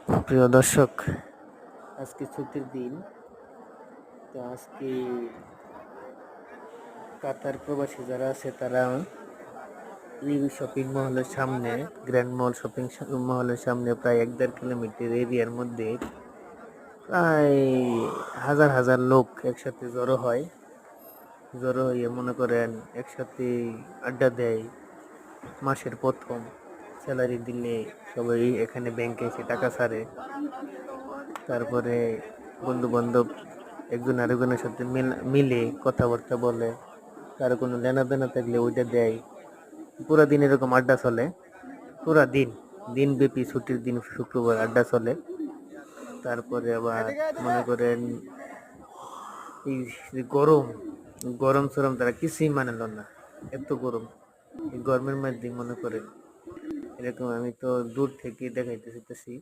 প্রিয় দর্শক, আজকে ছুটির দিন। তো আজকে কাতার প্রবাসী যারা আছে তারা এই শপিং মহলের সামনে, গ্র্যান্ড মল শপিং মহলের সামনে প্রায় 1-1.5 কিলোমিটার এরিয়ার মধ্যে প্রায় হাজার হাজার লোক একসাথে জড়ো হয়ে মনে করেন একসাথে আড্ডা দেয়। মাসের প্রথম স্যালারি দিলে সবাই এখানে ব্যাংকে এসে টাকা ছাড়ে। তারপরে বন্ধু বান্ধব একজন আরেকজনের সাথে মিলে কথাবার্তা বলে, কারো কোনো লেনা দেনা থাকলে ওইটা দেয়। পুরা দিন এরকম আড্ডা চলে, পুরা দিন ব্যাপী ছুটির দিন শুক্রবার আড্ডা চলে। তারপরে আবার মনে করেন এই যে গরম সরম তারা কিছুই মানল না, এত গরম। এই গরমের মধ্যে মনে করেন এরকম আমি তো দূর থেকে দেখাইতেছি।